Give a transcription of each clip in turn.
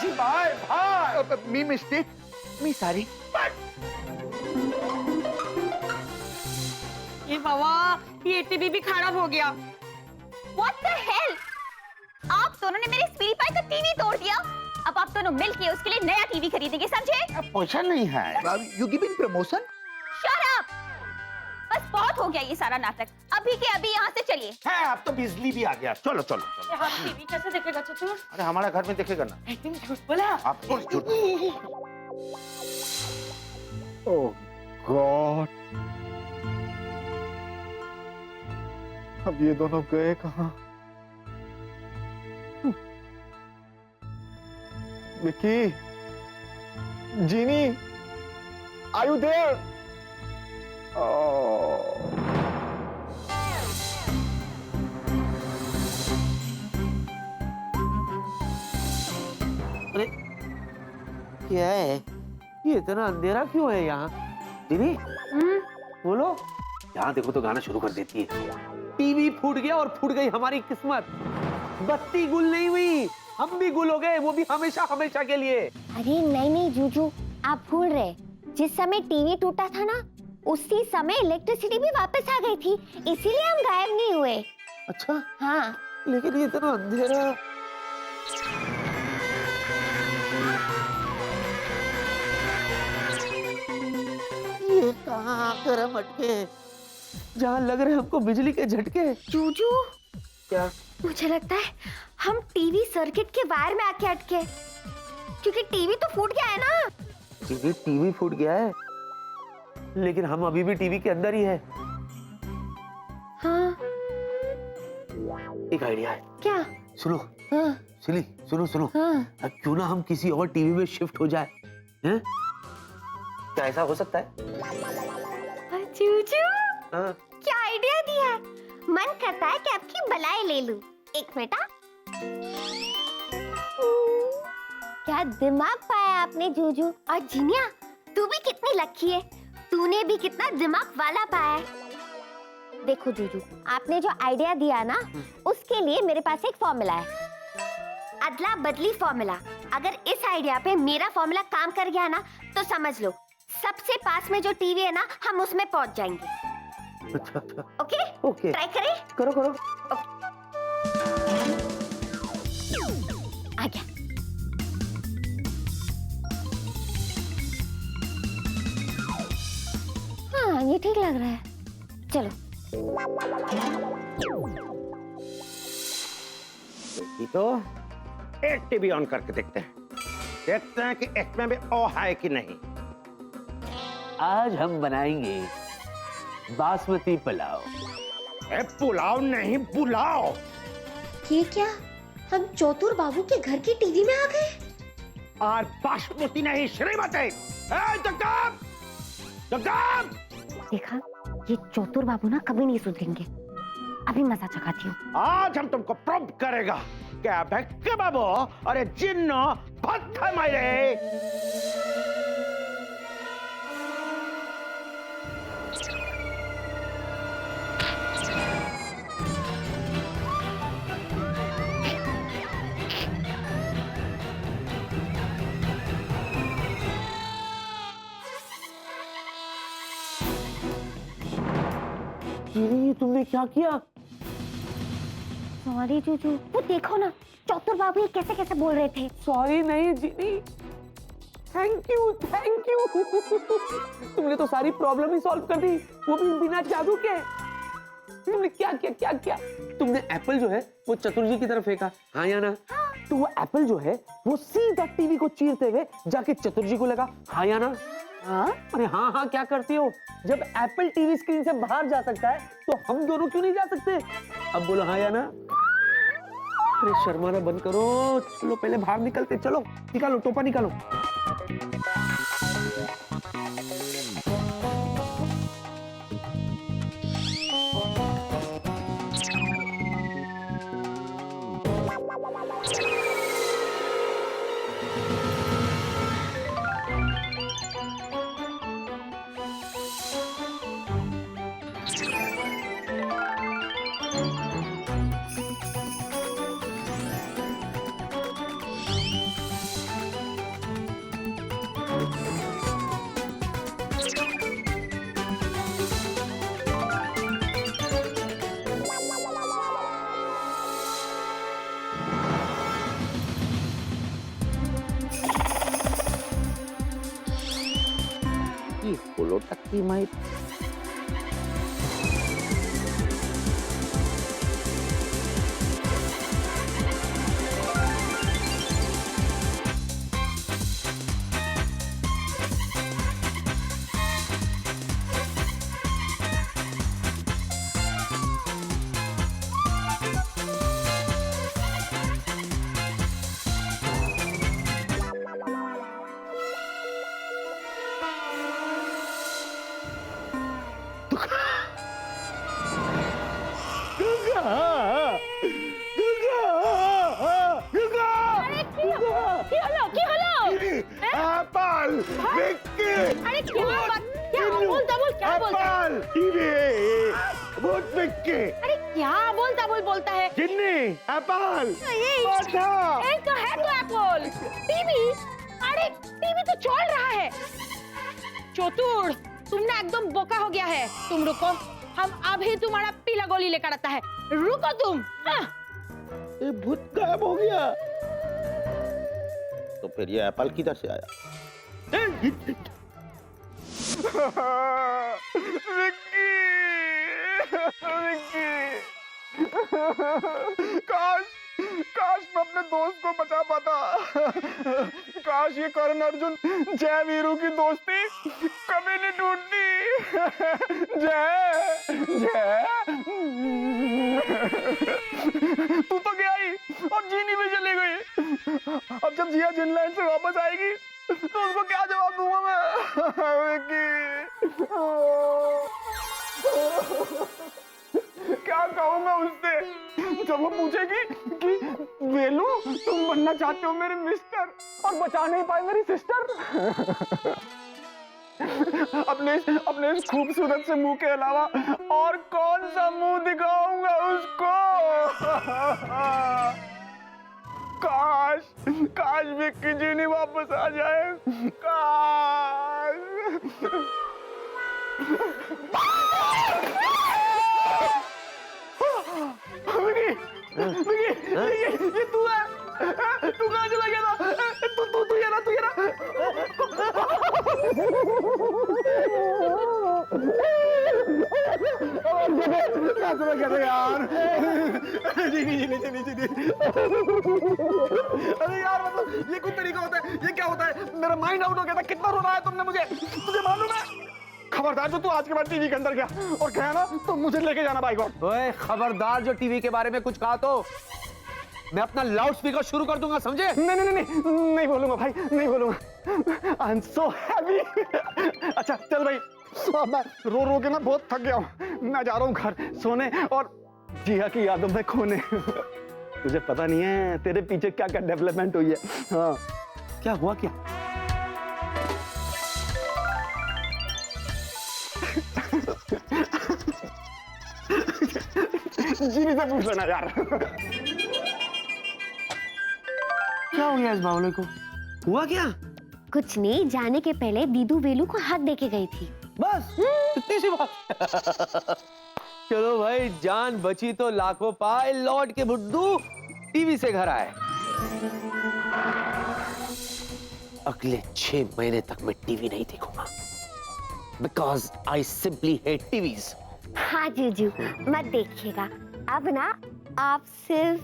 Kashi bye भाई। मी mistake, मी sorry. ये बाबा, ये टीवी भी खराब हो गया। What the hell? आप दोनों ने मेरे स्पीड पाई का टीवी तोड़ दिया। अब आप दोनों मिलके उसके लिए नया टीवी खरीदेंगे, समझे? पैसा नहीं है। You giving promotion? Shut up! बस बहुत हो गया ये सारा नाटक। अभी के अभी यहाँ से चलिए। है, अब तो बिजली भी आ गया। चलो चलो चलो। यहाँ टीवी कैसे देखेगा चतुर? अरे हमारे घर में देखेगा ना। एकदम झूठ बोला। आप झूठ। ओह गॉड, अब ये दोनों गए कहाँ? विक्की, जीनी, आर यू देयर? अरे क्या है ये, इतना अंधेरा क्यों है यहाँ? दीदी बोलो। यहाँ देखो तो गाना शुरू कर देती है। टीवी फूट गया और फूट गई हमारी किस्मत। बत्ती गुल नहीं हुई, हम भी गुल हो गए, वो भी हमेशा हमेशा के लिए। अरे नहीं नहीं जूजू, आप भूल रहे, जिस समय टीवी टूटा था ना, उसी समय इलेक्ट्रिसिटी भी वापस आ गई थी, इसीलिए हम गायब नहीं हुए। अच्छा, हाँ। लेकिन ये इतना अंधेरा। ये कहाँ आकर हम अटके, जहाँ लग रहे हमको बिजली के झटके। जूजू, क्या? मुझे लगता है हम टीवी सर्किट के वायर में आके अटके, क्योंकि टीवी तो फूट गया है ना। टीवी फूट गया है, लेकिन हम अभी भी टीवी के अंदर ही है। हाँ। एक आइडिया है। क्या? सुनो। हाँ। सुनो सुनो सुनो। हाँ। अब क्यों ना हम किसी और टीवी में शिफ्ट हो जाए, हैं? क्या ऐसा हो सकता है? जूजू, हाँ। क्या आइडिया दिया है। मन करता है कि आपकी बलाई ले लूं। एक मिनट। क्या दिमाग पाया आपने जूजू। और जीनिया, तू भी कितनी लकी है, तूने भी कितना दिमाग वाला पाया है। देखो जूजू, आपने जो आइडिया दिया ना, उसके लिए मेरे पास एक फॉर्मूला है, अदला बदली फॉर्मूला। अगर इस आइडिया पे मेरा फॉर्मूला काम कर गया ना, तो समझ लो सबसे पास में जो टीवी है ना, हम उसमें पहुंच जाएंगे। अच्छा अच्छा। ओके ओके, ट्राई करें। करो करो। आ गया। हाँ, ये ठीक लग रहा है। चलो। तो एक टीवी ऑन करके देखते हैं कि इसमें भी ओ है कि नहीं। आज हम बनाएंगे बासमती पुलाव। पुलाव नहीं, पुलाव। ये क्या, हम चौतुर बाबू के घर की टीवी में आ गए? और बासमती नहीं, श्रीमती। जगदाब, जगदाब। देखा, ये चौतुर बाबू ना कभी नहीं सुधरेंगे। अभी मजा चखाती हूँ। आज हम तुमको प्रूव करेगा क्या भक्के बाबू अरे जिन्नो भत्था मारे। ये तुमने क्या किया? सॉरी जूजू, वो देखो ना, चौतुर बाबू ये कैसे कैसे बोल रहे थे। सॉरी नहीं जीनी, थैंक यू थैंक यू। तुमने तो सारी प्रॉब्लम ही सॉल्व कर दी, वो भी बिना जादू के। तुमने क्या किया क्या किया? तुमने एप्पल जो है वो चतुर जी की तरफ फेंका, हाँ या ना? तो वो एप्पल जो है वो सीधा टीवी को चीरते हुए जाके चतुर जी को लगा, हाँ या ना? हाँ? अरे हाँ हाँ क्या करती हो? जब एप्पल टीवी स्क्रीन से बाहर जा सकता है तो हम दोनों क्यों नहीं जा सकते? अब बोलो हाँ या ना? अरे शर्माना बंद करो, चलो पहले बाहर निकलते। चलो निकालो, टोपा निकालो। बोलो टक्की माई। एप्पल विक्की अरे क्या बोलता अरे क्या बोलता है जिन्नी एप्पल एक तो है तो एप्पल टीवी। अरे टीवी तो चल रहा है। चतुर तुमने एकदम बोका हो गया है। तुम रुको, हम अभी तुम्हारा पीला गोली लेकर आता है। रुको तुम। ये भूत गायब हो गया। तो फिर ये एप्पल किधर से आया? विक्की, काश मैं अपने दोस्त को बचा पाता। काश ये करण अर्जुन जय वीरू की दोस्ती कभी नहीं टूटती। जय जय तू तो गया ही और जीनी भी चली गई। अब जब जिया जिनलैंड से वापस आएगी तो उसको क्या जवाब दूंगा मैं? विक्की क्या कहूंगा उससे जब वो पूछेगी कि वेलू तुम बनना चाहते हो मेरे मिस्टर और बचा नहीं पाए मेरी सिस्टर। अपने इस खूबसूरत से मुंह के अलावा और कौन सा मुंह दिखाऊंगा उसको? काश विक्की जी नहीं वापस आ जाए। काश। ये तू है? तू कहाँ चला गया था? तू ये ना चला गया था यार। अरे यार मतलब ये कोई तरीका होता है? ये क्या होता है? मेरा माइंड आउट हो गया था। कितना रोना है तुमने मुझे, तुझे मालूम है? खबरदार जो तू आज के बाद टीवी के अंदर गया और कहा ना तो मुझे लेके जाना बाइक। ओए खबरदार जो टीवी के बारे में कुछ कहा तो मैं अपना लाउड स्पीकर शुरू कर दूंगा, समझे? नहीं बोलूंगा भाई, नहीं बोलूंगा। I am so happy. अच्छा चल भाई, अब मैं रो रो के ना बहुत थक गया हूँ। मैं जा रहा हूँ घर सोने और जिया की यादों में खोने। तुझे पता नहीं है तेरे पीछे क्या क्या डेवलपमेंट हुई है। हाँ क्या हुआ क्या? जीनी से पूछ लेना यार। क्या हो गया इस बावले को? हुआ क्या? कुछ नहीं, जाने के पहले दीदू वेलू को हक देके गई थी। बस इतनी सी बात। चलो भाई, जान बची तो लाखों पाए। लौट के बुड्ढू टीवी से घर आए। अगले 6 महीने तक मैं टीवी नहीं देखूंगा because I simply hate TVs. हाँ जीजू, मत देखिएगा। अब ना आप सिर्फ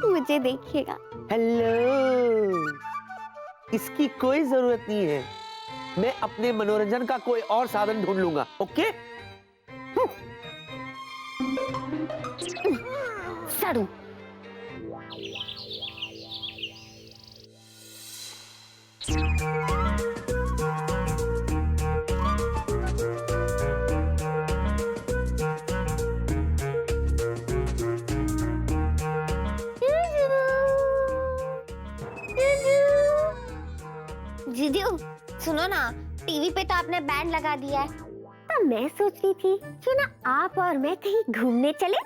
मुझे देखिएगा। हेलो, इसकी कोई जरूरत नहीं है। मैं अपने मनोरंजन का कोई और साधन ढूंढ लूंगा। ओके? सड़ू। जीजू सुनो ना, टीवी पे तो आपने बैंड लगा दिया है, तो मैं सोच रही थी क्यों ना आप और मैं कहीं घूमने चले।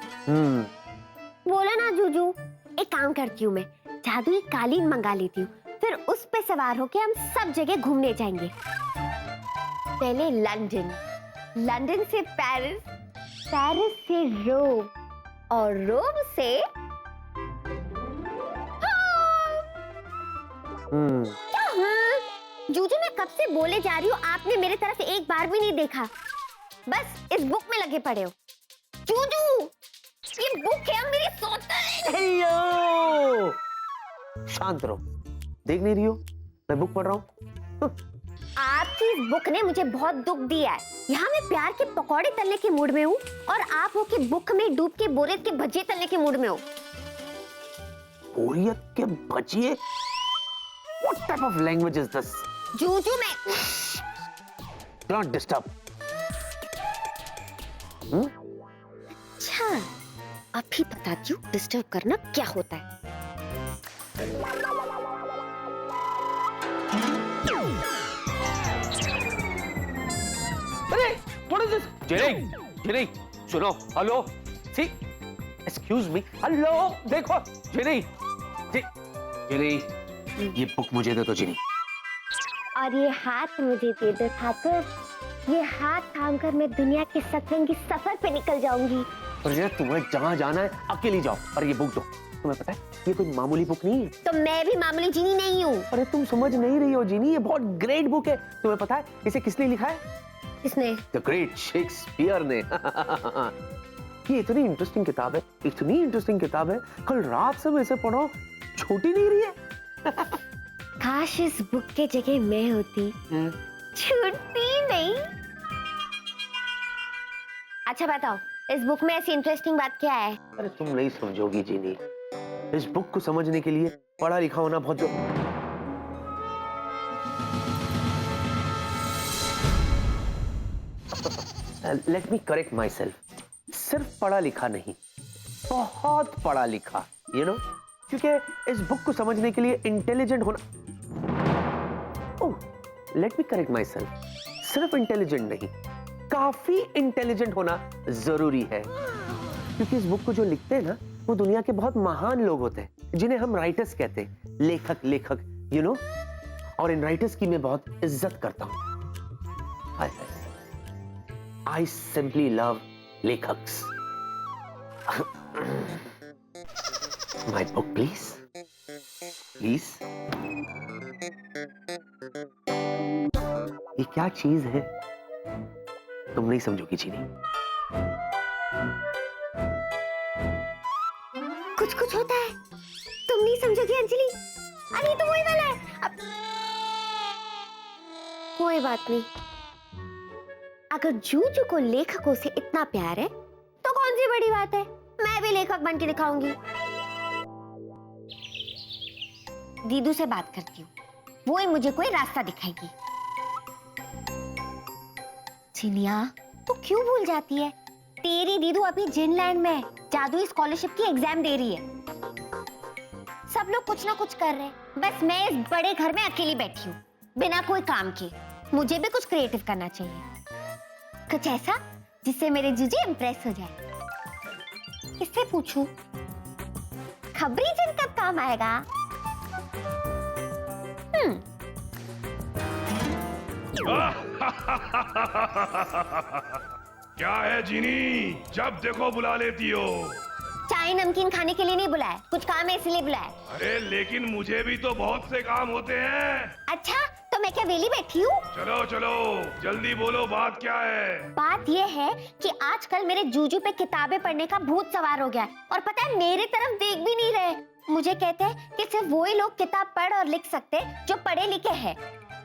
बोला ना जूजू, एक काम करती हूँ, मैं जादुई कालीन मंगा लेती हूँ, फिर उस पे सवार होके हम सब जगह घूमने जाएंगे। पहले लंदन, लंदन से पेरिस, पेरिस से रोम और रोम से जूजू मैं कब से बोले जा रही हूँ, आपने मेरे तरफ एक बार भी नहीं देखा, बस इस बुक में लगे पड़े हो। जूजू, ये बुक है मेरी सौतेली। हेलो, शांत रहो। देख नहीं रही हो मैं बुक पढ़ रहा हूँ? आपकी इस बुक ने मुझे बहुत दुख दिया है। यहाँ मैं प्यार के पकौड़े तलने के मूड में हूँ और आप हो कि बुक में डूब के बोरियत के भजिए तलने के मूड में हो। बोरियत के भजिए? What type of language is this? Juju मैं Don't disturb. अच्छा, अभी बताती हूँ डिस्टर्ब करना क्या होता है। अरे, what is this? जेनी, सुनो, hello, see, excuse me, hello, देखो, जेनी, ये बुक मुझे दे दो जेनी। और ये हाथ मुझे दे दो ठाकुर, ये हाथ थामकर मैं दुनिया के सतरंगी सफर पे निकल जाऊंगी। और ये तुम्हें जहाँ जाना है अकेली जाओ, और ये बुक दो। तुम्हें पता है ये कोई मामूली बुक नहीं है। तो मैं भी मामूली जीनी नहीं हूँ। अरे तुम समझ नहीं रही हो जीनी, ये बहुत ग्रेट बुक है। तुम्हें पता है इसे किसने लिखा है? किसने? द ग्रेट शेक्सपियर ने। ये इतनी इंटरेस्टिंग किताब है, इतनी इंटरेस्टिंग किताब है, कल रात से मैं इसे पढ़ा, छूटी नहीं रही है। काश इस बुक के जगह मैं होती, छूटती नहीं। अच्छा बताओ, इस बुक में ऐसी इंटरेस्टिंग बात क्या है? अरे तुम नहीं समझोगी जीनी, इस बुक को समझने के लिए पढ़ा लिखा होना बहुत late me correct myself, सिर्फ पढ़ा लिखा नहीं, बहुत पढ़ा लिखा, यू नो, क्योंकि इस बुक को समझने के लिए इंटेलिजेंट होना, oh let me correct myself, सिर्फ इंटेलिजेंट नहीं, काफी इंटेलिजेंट होना जरूरी है, क्योंकि इस बुक को जो लिखते हैं ना वो दुनिया के बहुत महान लोग होते हैं, जिन्हें हम राइटर्स कहते हैं, लेखक, यू नो, और इन राइटर्स की मैं बहुत इज्जत करता हूं। I simply love लेखक्स। My book, please, please। ये क्या चीज है? तुम नहीं समझोगी चीनी। कुछ होता है, तुम नहीं समझोगी अंजलि। अरे तो वही वाला है। अब कोई बात नहीं, अगर जूजू को लेखकों से इतना प्यार है तो कौन सी बड़ी बात है, मैं भी लेखक बन के दिखाऊंगी। दीदू से बात करती हूँ, वो ही मुझे कोई रास्ता दिखाएगी। चिनिया, तू क्यों भूल जाती है? तेरी दीदू अभी जिनलैंड में जादुई स्कॉलरशिप की एग्जाम दे रही है। सब लोग कुछ ना कुछ कर रहे हैं, बस मैं इस बड़े घर में अकेली बैठी हूँ बिना कोई काम के। मुझे भी कुछ क्रिएटिव करना चाहिए, कुछ ऐसा जिससे मेरे जीजू इंप्रेस हो जाए। किससे पूछूं? खबरी जिन कब काम आएगा? क्या है जीनी, जब देखो बुला लेती हो? चाय नमकीन खाने के लिए नहीं बुलाया, कुछ काम है इसलिए बुलाया। अरे लेकिन मुझे भी तो बहुत से काम होते हैं। अच्छा, तो मैं क्या वेली बैठी हूँ? चलो चलो जल्दी बोलो, बात क्या है? बात ये है कि आजकल मेरे जूजू पे किताबें पढ़ने का भूत सवार हो गया है, और पता है मेरे तरफ देख भी नहीं रहे। मुझे कहते हैं कि सिर्फ वही लोग किताब पढ़ और लिख सकते जो पढ़े लिखे हैं।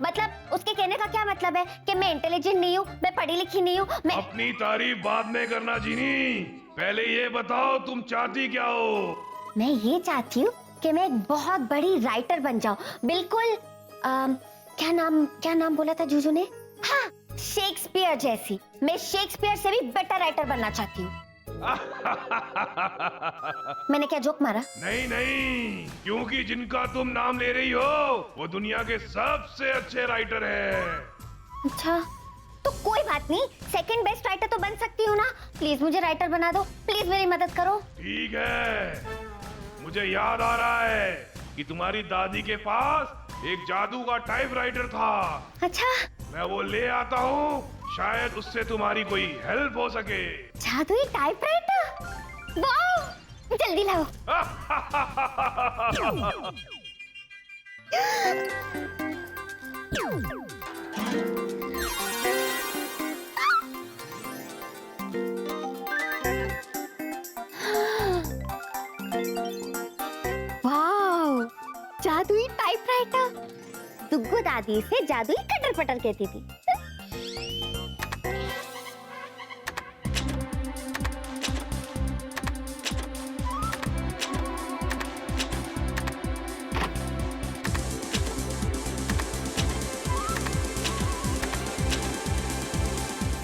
मतलब उसके कहने का क्या मतलब है कि मैं इंटेलिजेंट नहीं हूँ, मैं पढ़ी लिखी नहीं हूँ, मैं अपनी तारीफ बाद में करना जीनी, पहले ये बताओ तुम चाहती क्या हो? मैं ये चाहती हूँ कि मैं एक बहुत बड़ी राइटर बन जाऊँ, बिल्कुल क्या नाम बोला था जूजू ने? हाँ, शेक्सपियर जैसी। मैं शेक्सपियर से भी बेटर राइटर बनना चाहती हूँ। मैंने क्या जोक मारा? नहीं, क्योंकि जिनका तुम नाम ले रही हो वो दुनिया के सबसे अच्छे राइटर हैं। अच्छा, तो कोई बात नहीं, सेकंड बेस्ट राइटर तो बन सकती हूँ ना। प्लीज मुझे राइटर बना दो, प्लीज मेरी मदद करो। ठीक है, मुझे याद आ रहा है कि तुम्हारी दादी के पास एक जादू का टाइपराइटर था। अच्छा, मैं वो ले आता हूँ, शायद उससे तुम्हारी कोई हेल्प हो सके। जादुई टाइपराइटर? वाह, जल्दी लाओ। वाओ, जादुई टाइपराइटर। दुग्गू दादी इसे जादुई कटर पटर कहती थी।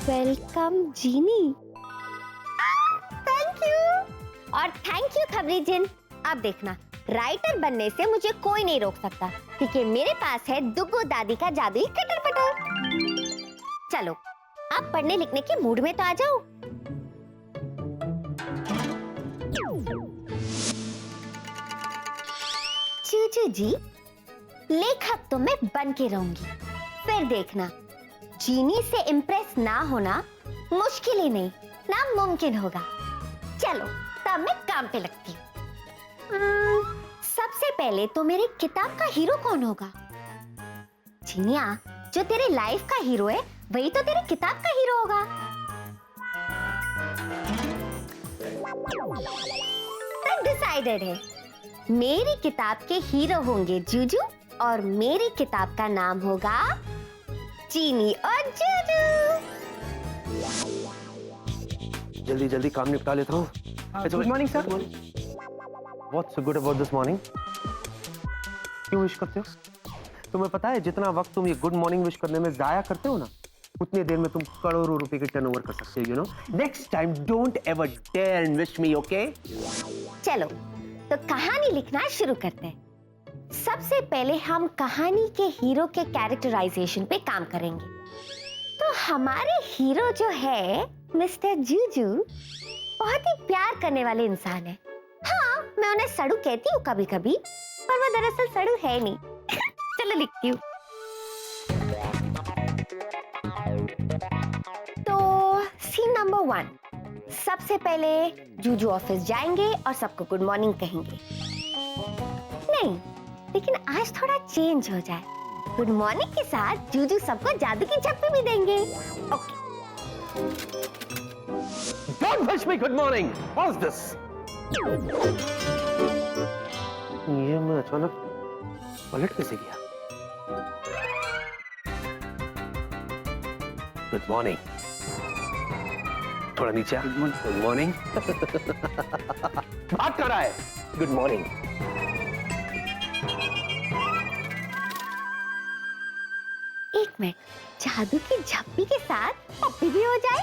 Welcome genie. Thank you. और थैंक यू खबरी जिन। अब देखना, राइटर बनने से मुझे कोई नहीं रोक सकता, क्योंकि मेरे पास है दुग्गू दादी का जादुई कटर पटर। चलो, अब पढ़ने लिखने के मूड में तो आ जाओ। चूचू जी, लेखक तो मैं बन के रहूंगी, फिर देखना, जीनी से इम्प्रेस ना होना मुश्किल ही नहीं, नामुमकिन होगा। चलो, तब मैं काम पे लगती हूँ। सबसे पहले तो मेरी किताब का हीरो कौन होगा? जीनिया, जो तेरे लाइफ का हीरो है, वही तो तेरी किताब का हीरो होगा। तब डिसाइडेड है, मेरी किताब के हीरो होंगे जूजू, और मेरी किताब का नाम होगा जीनी और जूजू। जल्दी जल्दी काम निपटा लेता हूँ। Good morning sir. What's so good about this morning? क्यों विश करते हो? तुम्हें पता है जितना वक्त तुम ये गुड मॉर्निंग विश करने में जाया करते हो ना, उतनी देर में तुम करोड़ों रुपए के टर्नओवर कर सकते हो, you know? Next time don't ever dare and wish me, okay? चलो, तो कहानी लिखना शुरू करते हैं। सबसे पहले हम कहानी के हीरो के कैरेक्टराइजेशन पे काम करेंगे। तो हमारे हीरो जो है मिस्टर जूजू, बहुत ही प्यार करने वाले इंसान है। हाँ, मैं उन्हें सड़ू कहती हूँ कभी कभी, पर वो दरअसल सड़ू है नहीं। चलो लिखती हूँ। तो सीन नंबर 1, सबसे पहले जूजू ऑफिस जाएंगे और सबको गुड मॉर्निंग कहेंगे। नहीं, लेकिन आज थोड़ा चेंज हो जाए। गुड मॉर्निंग के साथ जूजू सबको जादू की झप्पी भी देंगे। Okay. Don't wish me good morning. What's this? ये मैं अचानक पलट कैसे गया? Good morning. थोड़ा नीचे। Good morning. बात कर रहा है। Good morning. एक मिनट, जादू की झप्पी के साथ पप्पी भी हो जाए।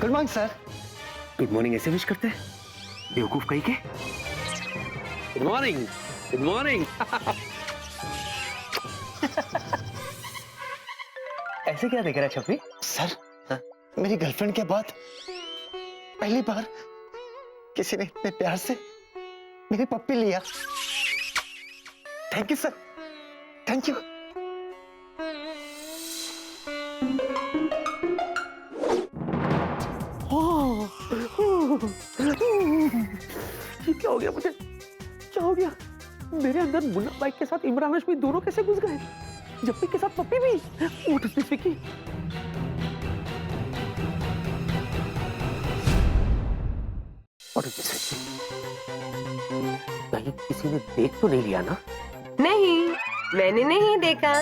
Good morning sir. Good morning ऐसे विश करते हैं? बेवकूफ कहीं के? Good morning. Good morning. ऐसे क्या देख रहा है छप्पी? सर, मेरी गर्लफ्रेंड के बाद पहली बार किसी ने इतने प्यार से मेरी पप्पी लिया। Thank you sir, thank you. ये क्या हो गया मुझे? क्या हो गया? मेरे अंदर मुन्ना बाइक के साथ इमरान हाशमी दोनों कैसे घुस गए? जप्पी के साथ पप्पी भी? What is this, Vicky? What is this? कहीं किसी ने देख तो नहीं लिया ना? नहीं, मैंने नहीं देखा।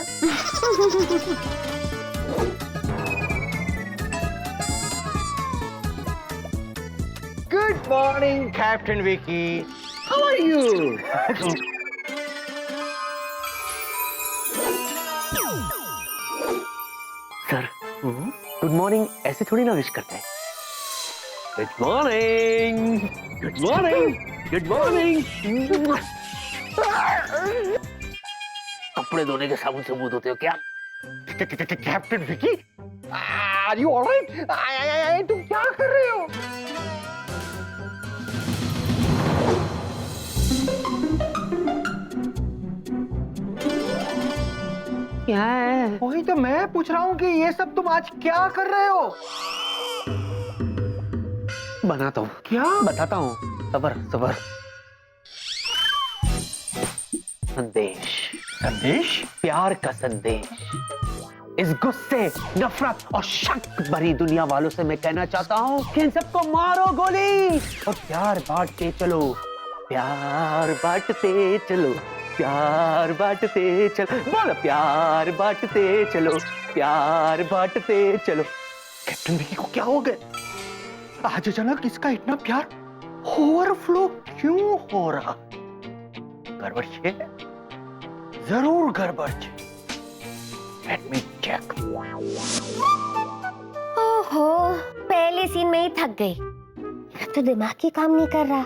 Good morning, Captain Vicky. How are you? Sir, good morning ऐसे थोड़ी ना विश करते हैं। Good morning, good morning, good morning. कपड़े धोने के साबुन से मुंह धोते हो क्या? Captain Vicky, are you alright? तुम क्या कर रहे हो? क्या है? वही तो मैं पूछ रहा हूँ कि ये सब तुम आज क्या कर रहे हो? बनाता हूँ, क्या? बताता हूँ, सबर सबर। संदेश, संदेश? प्यार का संदेश। इस गुस्से, नफरत और शक भरी दुनिया वालों से मैं कहना चाहता हूँ कि इन सबको मारो गोली और प्यार बांटते चलो, प्यार बांटते चलो, प्यार बांटते चलो, बोलो प्यार बांटते चलो, प्यार बांटते चलो। कैप्टन विकी को क्या हो गया? आज अचानक इसका इतना प्यार ओवरफ्लो क्यों हो रहा? गड़बड़ है, जरूर गड़बड़ है। Let me check. ओहो, पहले सीन में ही थक गई। अब तो दिमाग ही काम नहीं कर रहा।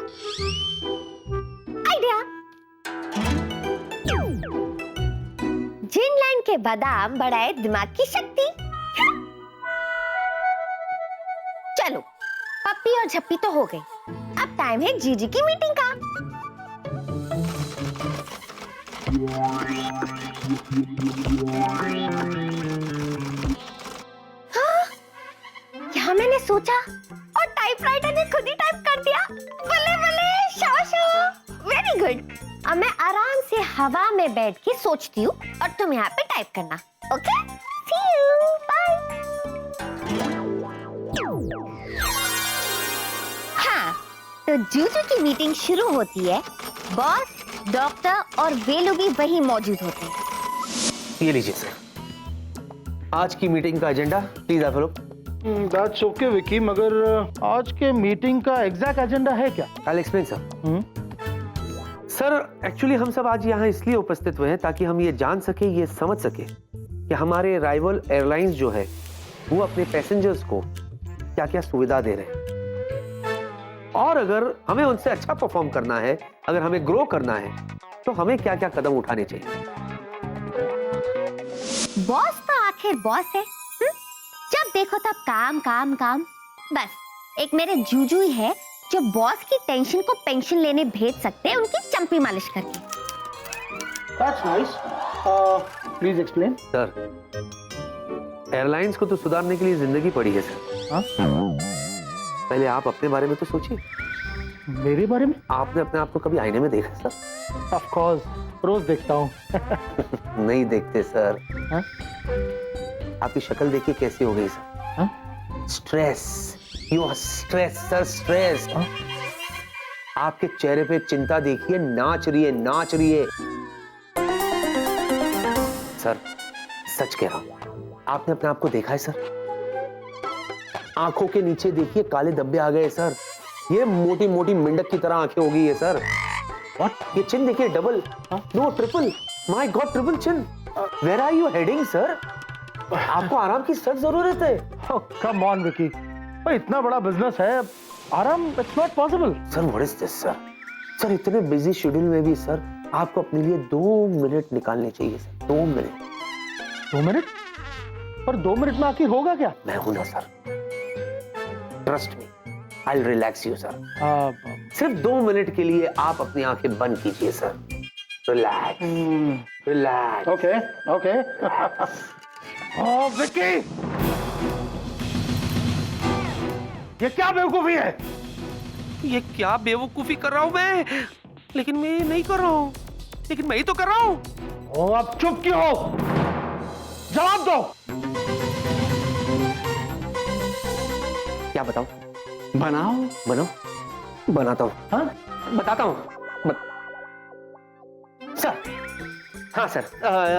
आइडिया। जिन लाइन के बादाम बढ़ाए दिमाग की शक्ति। चलो, पप्पी और झप्पी तो हो गई। अब टाइम है जीजी की मीटिंग का। हाँ, यहाँ मैंने सोचा और टाइपराइटर ने खुद ही टाइप कर दिया। बल्ले बल्ले, शाबाश, वेरी गुड। अब मैं आराम से हवा में बैठ के सोचती हूँ और तुम यहाँ पे टाइप करना। Okay, see you, bye. हाँ, तो जूजू की मीटिंग शुरू होती है। बॉस, डॉक्टर और वेलू भी वही मौजूद होते हैं। ये लीजिए सर, आज की मीटिंग का एजेंडा प्लीज आप लोग। दैट्स ओके विकी, मगर आज के मीटिंग का एग्जैक्ट एजेंडा है क्या? I explain sir. Sir actually हम सब आज यहाँ इसलिए उपस्थित हुए हैं ताकि हम ये जान सके, ये समझ सके कि हमारे राइवल एयरलाइंस जो है वो अपने पैसेंजर्स को क्या क्या सुविधा दे रहे हैं, और अगर हमें उनसे अच्छा परफॉर्म करना है, अगर हमें ग्रो करना है, तो हमें क्या क्या कदम उठाने चाहिए। बॉस तो आखिर बॉस है। जब देखो तब काम काम काम। बस एक मेरे जूजू ही है जो बॉस की टेंशन को पेंशन लेने भेज सकते हैं उनकी चंपी मालिश करके। That's nice. Please explain. Sir, airlines को तो सुधारने के लिए जिंदगी पड़ी है सर। हाँ? पहले आप अपने बारे में तो सोचिए। मेरे बारे में? आपने अपने आप को कभी आईने में देखा सर? ऑफ कोर्स, रोज देखता हूँ। नहीं देखते सर। हाँ? आपकी शक्ल देखिए कैसी हो गई सर। हाँ? Stress, you are stress sir, stress. हाँ? आपके चेहरे पे चिंता देखिए, नाच रही है, नाच रही है। सर सच कह रहा हूं, आपने अपने आप को देखा है सर? आंखों के नीचे देखिए काले धब्बे आ गए सर। ये मोटी मोटी मेंढक की तरह आंखें हो गई है सर। व्हाट? ये चिन देखिए, double, no triple, my god triple chin. Where are you heading sir? आपको आराम की सख्त जरूरत है। कम ऑन विकी, इतना बड़ा बिजनेस है, आराम it's not possible. Sir what is this sir? Sir इतने बिजी शेड्यूल में भी सर आपको अपने लिए 2 मिनट निकालने चाहिए सर। 2 मिनट। 2 मिनट? पर 2 मिनट में आखिर होगा क्या? मैं हूं ना sir, trust me, I will relax you sir. सिर्फ 2 मिनट के लिए आप अपनी आंखें बंद कीजिए sir. Relax, relax. Okay okay. Vicky, ये क्या बेवकूफी है? ये क्या बेवकूफी कर रहा हूं मैं? लेकिन मैं ये नहीं कर रहा हूं, लेकिन मैं ही तो कर रहा हूं। ओ, अब चुप क्यों हो? जवाब दो। क्या बताऊं? बनाओ। बनो, बनाता हूं। हाँ? बताता हूं। सर, हाँ सर,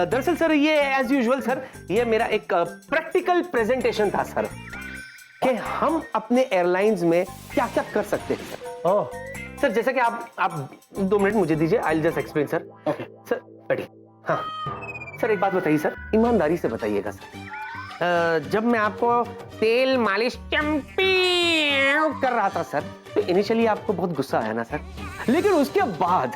दरअसल सर ये एज यूजुअल सर, ये मेरा एक प्रैक्टिकल प्रेजेंटेशन था सर, कि हम अपने एयरलाइंस में क्या क्या कर सकते हैं सर। ओह, सर जैसा कि आप 2 मिनट मुझे दीजिए, I will just explain sir. Okay sir बैठिए। हाँ सर, एक बात बताइए सर, ईमानदारी से बताइएगा सर। जब मैं आपको तेल मालिश चंपी कर रहा था सर, तो इनिशियली आपको बहुत गुस्सा आया ना सर, लेकिन उसके बाद,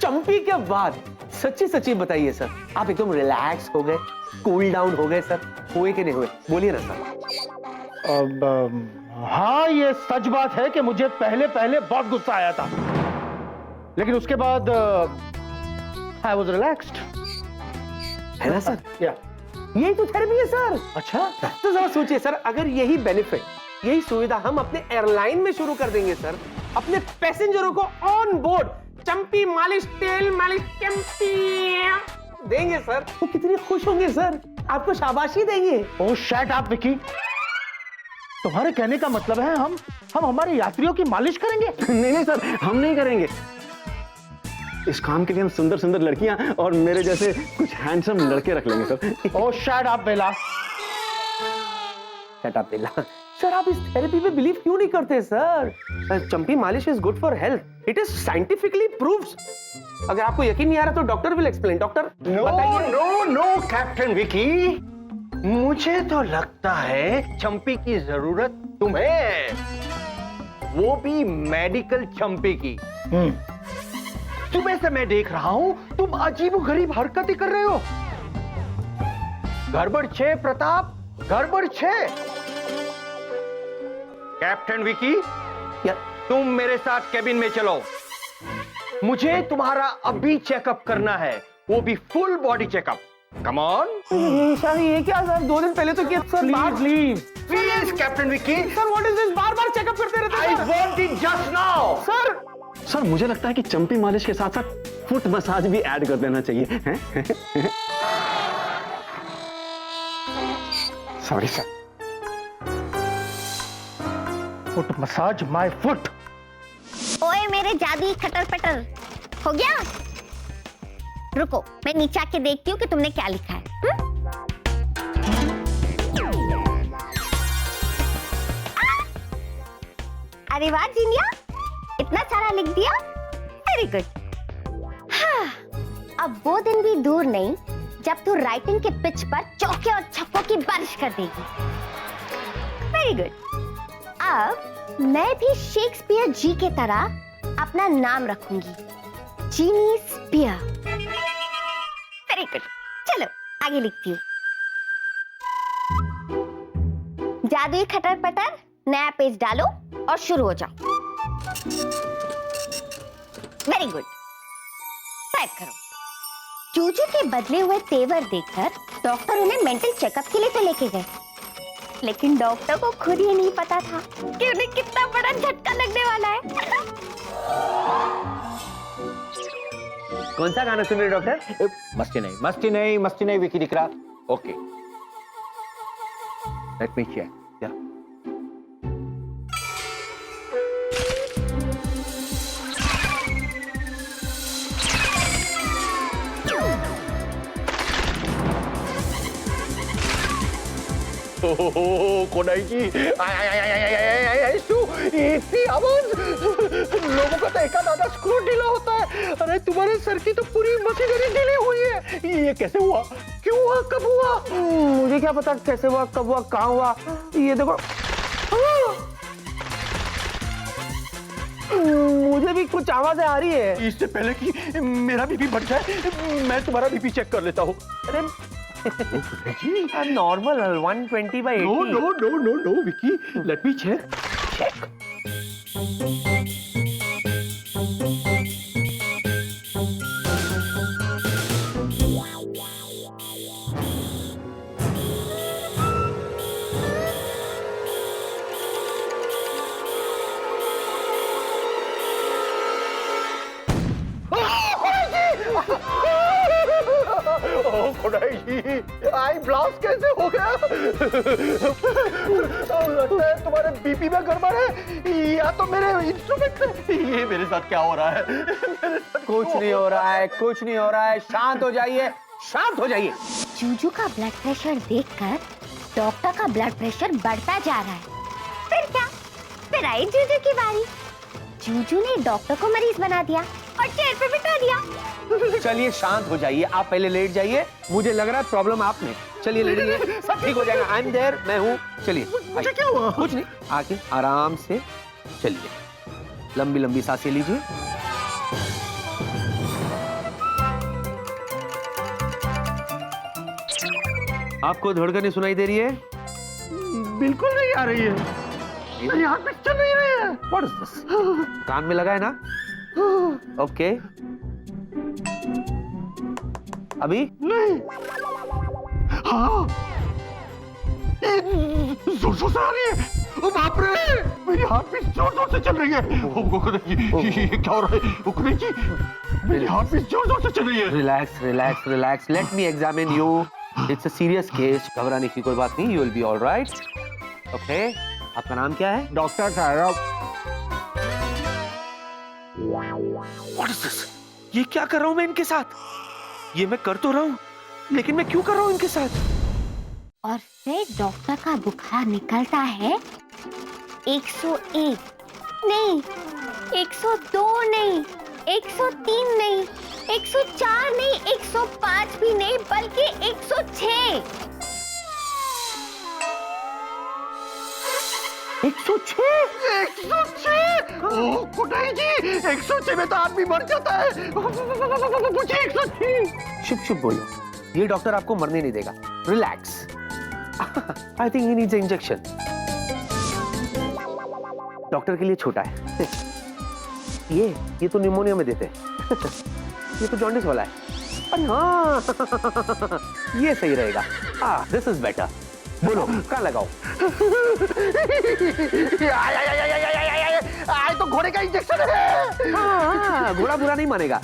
चंपी के बाद, सच्ची सच्ची बताइए सर, आप एकदम रिलैक्स हो गए, कूल डाउन हो गए सर? हुए कि नहीं हुए? बोलिए ना सर। हाँ, ये सच बात है कि मुझे पहले पहले बहुत गुस्सा आया था, लेकिन उसके बाद आई वॉज रिलैक्स्ड। है ना सर? क्या? यही तो थेरेपी है सर। अच्छा, तो जरा सोचिए सर, अगर यही बेनिफिट, यही सुविधा हम अपने एयरलाइन में शुरू कर देंगे सर, अपने पैसेंजरों को ऑन बोर्ड चंपी मालिश, तेल मालिश, चंपी देंगे सर, वो कितने खुश होंगे सर, आपको शाबाशी देंगे। ओह शट अप विकी। तुम्हारे कहने का मतलब है हम हमारे यात्रियों की मालिश करेंगे? नहीं सर, हम नहीं करेंगे। इस काम के लिए हम सुंदर सुंदर लड़कियां और मेरे जैसे कुछ हैंडसम लड़के रख लेंगे सर। ओह शट अप बेला। शट अप बेला। सर आप इस थेरेपी पे बिलीव क्यों नहीं करते सर? चंपी मालिश is good for health, it is scientifically proved. अगर आपको यकीन नहीं आ रहा तो डॉक्टर विल एक्सप्लेन। डॉक्टर बताइए। नो नो कैप्टन विकी, मुझे तो लगता है चंपी की जरूरत तुम्हें है, वो भी मेडिकल चंपी की। सुबह से मैं देख रहा हूं तुम अजीबोगरीब हरकतें कर रहे हो। गड़बड़ छे प्रताप, गड़बड़ छे। कैप्टन विकी, तुम मेरे साथ केबिन में चलो, मुझे तुम्हारा अभी चेकअप करना है, वो भी full body checkup. Come on. ये क्या सर, 2 दिन पहले तो किया sir. Please leave, please captain Vicky. Sir what is this, bar bar checkup करते रहते I want it just now. Sir मुझे लगता है कि चंपी मालिश के साथ साथ फुट मसाज भी ऐड कर देना चाहिए। Sorry sir. Foot massage my foot. ओए मेरे जादुई खटर पटर, हो गया? रुको, मैं नीचे आके देखती हूँ कि तुमने क्या लिखा है। अरे वाह जीनिया, इतना सारा लिख दिया, वेरी गुड। हाँ, अब वो दिन भी दूर नहीं जब तू राइटिंग के पिच पर चौके और छक्कों की बारिश कर देगी। Very good. अब मैं भी शेक्सपियर जी के तरह अपना नाम रखूंगी, जीनी स्पियर। वेरी गुड, चलो आगे लिखती हूँ। जादुई खटर पटर, नया पेज डालो और शुरू हो जाओ। वेरी गुड, टाइप करो। चूचू के बदले हुए तेवर देखकर डॉक्टर उन्हें मेंटल चेकअप के लिए तो लेके गए, लेकिन डॉक्टर को खुद ही नहीं पता था कि उन्हें कितना बड़ा झटका लगने वाला है। कौन सा गाना सुन रहे डॉक्टर? मस्ती नहीं, मस्ती नहीं, मस्ती नहीं विकी दिख रहा। Okay, let me check. Kodai ji, इतनी आवाज, लोगों का तो एक आधा स्क्रू ढीला होता है। अरे तुम्हारे सर की तो पूरी मशीनरी ढीली हुई है। ये कैसे हुआ, क्यों हुआ, कब हुआ? मुझे क्या पता कैसे हुआ, कब हुआ, कहाँ हुआ। ये देखो, मुझे भी कुछ आवाजें आ रही है। इससे पहले कि मेरा बीपी बढ़ जाए, मैं तुम्हारा बीपी चेक कर लेता हूँ। अरे normal 120/80। No no no no no Vicky, let me check. Check. आई ब्लास्ट कैसे हो गया? लगता है तुम्हारे बीपी में गड़बड़ है, या तो मेरे इंस्ट्रूमेंट में। ये मेरे साथ क्या हो रहा है? कुछ नहीं हो रहा है, कुछ नहीं हो रहा है। शांत हो जाइए, शांत हो जाइए। जूजू का ब्लड प्रेशर देखकर डॉक्टर का ब्लड प्रेशर बढ़ता जा रहा है। फिर क्या, फिर आई जूजू की बारी। जूजू ने डॉक्टर को मरीज बना दिया और चेयर पे बिठा दिया। चलिए शांत हो जाइए, आप पहले लेट जाइए। मुझे लग रहा है प्रॉब्लम आप में। चलिए लेटिए, सब ठीक हो जाएगा। आई एम देयर, मैं हूँ। चलिए। मुझे क्या हुआ? कुछ नहीं, आके आराम से चलिए, लंबी लंबी सांसें लीजिए। आपको धड़कनें सुनाई दे रही है? बिल्कुल नहीं आ रही है, मेरी आंख में चल नहीं रही है। What is this? कान में लगा है ना? ओके, अभी नहीं, हाँ जोर जोर से आ रही है। ओ बाप रे, मेरी हार्ट बीट जोर जोर से चल रही है। ये क्या हो रहा है? उकरे जी, मेरी हार्ट बीट जोर जोर से चल रही है। Relax relax relax, let me examine you. It's a serious case, घबराने की कोई बात नहीं, you will be alright. Okay, आपका नाम क्या है? डॉक्टर साहब। What is this? ये क्या कर रहा हूं मैं इनके साथ? ये मैं कर तो रहा हूं, लेकिन मैं क्यों कर रहा हूं इनके साथ? और फिर डॉक्टर का बुखार निकलता है 101 नहीं, 102 नहीं, 103 नहीं, 104 नहीं, 105 भी नहीं, बल्कि 106। 106? ओह खुदाई जी, 106 में तो आदमी मर जाता है। मुझे 106। चुप चुप बोलो, ये डॉक्टर आपको मरने नहीं देगा। Relax. I think he needs injection. Doctor के लिए छोटा है। ये तो निमोनिया में देते हैं। ये तो जॉन्डिस वाला है। अरे हाँ, ये सही रहेगा। This is better. बोलो कहाँ लगाओ? आज तो घोड़े का इंजेक्शन है। हाँ, घोड़ा बुरा नहीं मानेगा।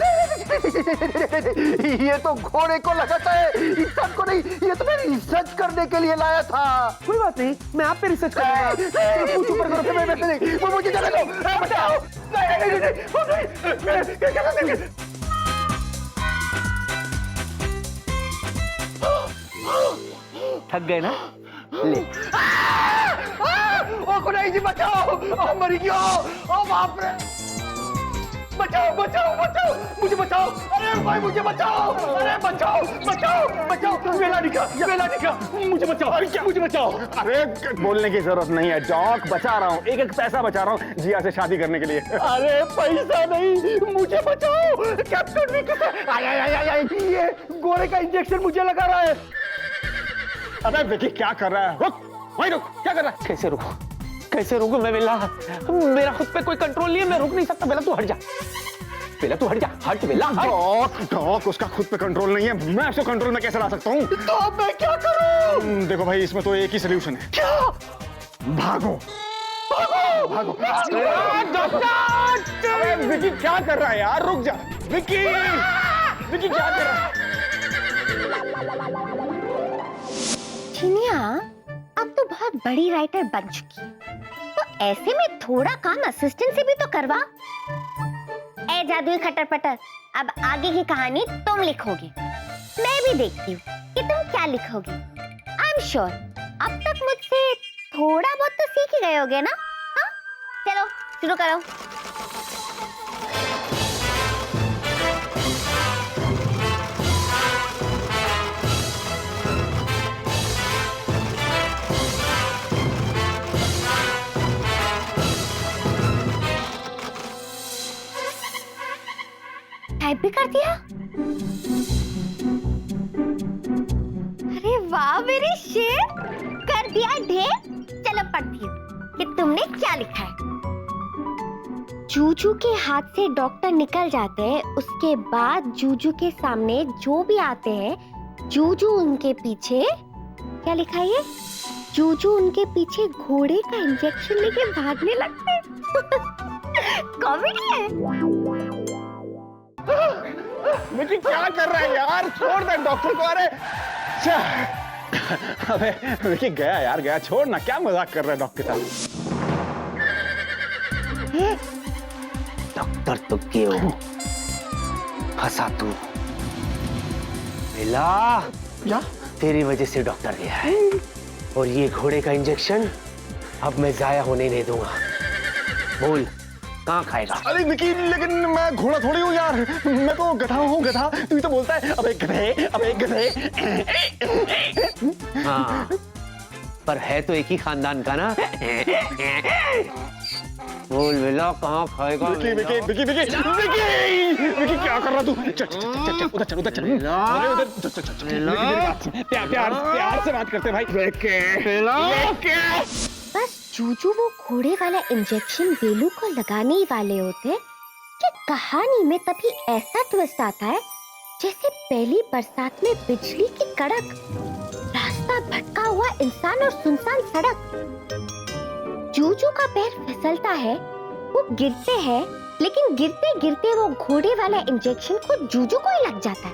ये तो घोड़े को लगाता है, इंसान को नहीं। ये तो मैं रिसर्च करने के लिए लाया था। कोई बात नहीं, मैं आप पे रिसर्च करूंगा। पूछ ऊपर करो, मैं वैसे नहीं। वो मुझे जाने दो, बचाओ। थक गए ना? ले। ओ खुदाई जी बचाओ, ओ मर गया। ओ बाप रे, बचाओ बचाओ बचाओ, मुझे बचाओ। अरे भाई मुझे बचाओ, अरे बचाओ बचाओ बचाओ। वेला निका, मुझे बचाओ। क्या मुझे बचाओ? अरे बोलने की जरूरत नहीं है डॉक, बचा रहा हूँ। एक एक पैसा बचा रहा हूँ जिया से शादी करने के लिए। अरे पैसा नहीं, मुझे बचाओ। कैप्टन विकी से ये गोरे का इंजेक्शन मुझे लगा रहा है। अबे विकी क्या कर रहा है? रुक, वहीं रुक। क्या कर रहा है? कैसे रुकूं? कैसे रुकूं मैं बेला? मेरा खुद पे कोई कंट्रोल नहीं है, मैं रुक नहीं सकता। बेला तू हट जा, बेला तू हट जा, हट बेला हट। डॉक उसका खुद पे कंट्रोल नहीं है, मैं उसको कंट्रोल में कैसे ला सकता हूँ? तो अब मैं क्या करूँ? देखो भाई, इसमें तो एक ही सोल्यूशन है। क्या? भागो भागो भागो। अरे विकी क्या कर रहा है यार? रुक जा विकी, विकी क्या कर रहा है? चिनिया अब तो बहुत बड़ी राइटर बन चुकी है, तो ऐसे में थोड़ा काम असिस्टेंट से भी तो करवा। ए जादुई खटर पटर, अब आगे की कहानी तुम लिखोगे। मैं भी देखती हूँ कि तुम क्या लिखोगे। आई एम श्योर अब तक मुझसे थोड़ा बहुत तो सीख ही गए होगे ना? हाँ, चलो शुरू करो। टाइप भी कर दिया? अरे वाह मेरे शेर, कर दिया ढेर। चलो पढ़ती हूँ कि तुमने क्या लिखा है। जूजू के हाथ से डॉक्टर निकल जाते हैं, उसके बाद जूजू के सामने जो भी आते हैं, जूजू उनके पीछे, क्या लिखा है ये? जूजू उनके पीछे घोड़े का इंजेक्शन लेके भागने लगते हैं। कॉमेडी है। विकी क्या कर रहा है यार? छोड़ दे डॉक्टर को। अरे अबे विकी गया यार, गया। छोड़ ना, क्या मजाक कर रहा है डॉक्टर के साथ? डॉक्टर तो क्यों फंसा तू? मिला क्या? तेरी वजह से डॉक्टर गया है, और ये घोड़े का इंजेक्शन अब मैं जाया होने नहीं दूंगा। बोल कहाँ खाएगा? अरे विकी, लेकिन मैं घोड़ा थोड़ी हूँ यार, मैं तो गधा हूँ। गधा तू ही तो बोलता है अबे गधे, अबे गधे। हाँ, पर है तो एक ही खानदान का ना। बोल मिला कहाँ खाएगा? विकी विकी विकी विकी विकी विकी क्या कर रहा तू? चल चल चल चल, उधर चल, उधर चल। अरे उधर चल चल चल। मेरी बात सुन, प्यार प्यार प्यार से बात करते भाई। बस जूजू वो घोड़े वाला इंजेक्शन बेलू को लगाने ही वाले होते कि कहानी में तभी ऐसा ट्विस्ट आता है जैसे पहली बरसात में बिजली की कड़क। भटका हुआ इंसान और सुनसान सड़क। जूजू का पैर फिसलता है, वो गिरते हैं, लेकिन गिरते गिरते वो घोड़े वाला इंजेक्शन खुद जूजू को ही लग जाता है।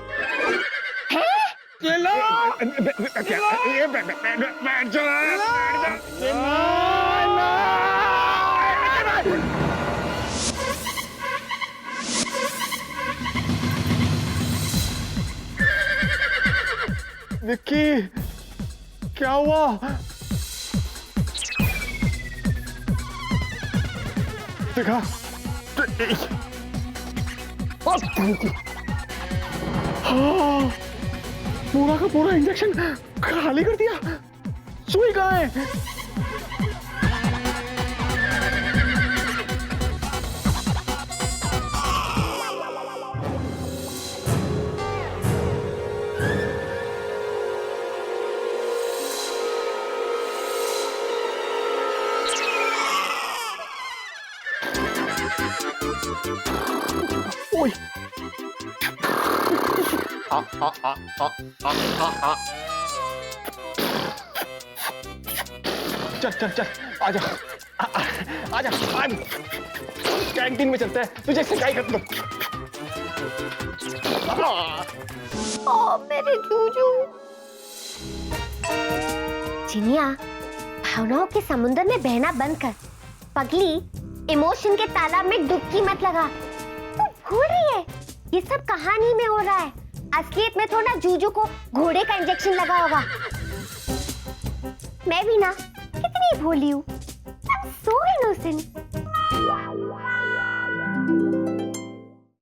विक्की, क्या हुआ? देखा? हाँ, पूरा का पूरा इंजेक्शन खाली कर दिया। सुई कहाँ है? ओए, चल चल चल, आजा आजा आजा, कैंटीन में चलते हैं, तुझे सिखाई कर दो। ओ मेरे जूजू। जिनिया, भावनाओं के समुद्र में बहना बंद कर। पगली, इमोशन के तालाब में डुबकी मत लगा। तू भूल रही है, ये सब कहानी में हो रहा है। असलियत में थोड़ा जूजू को घोड़े का इंजेक्शन लगा होगा। मैं भी ना कितनी भोली हूँ। I'm so innocent.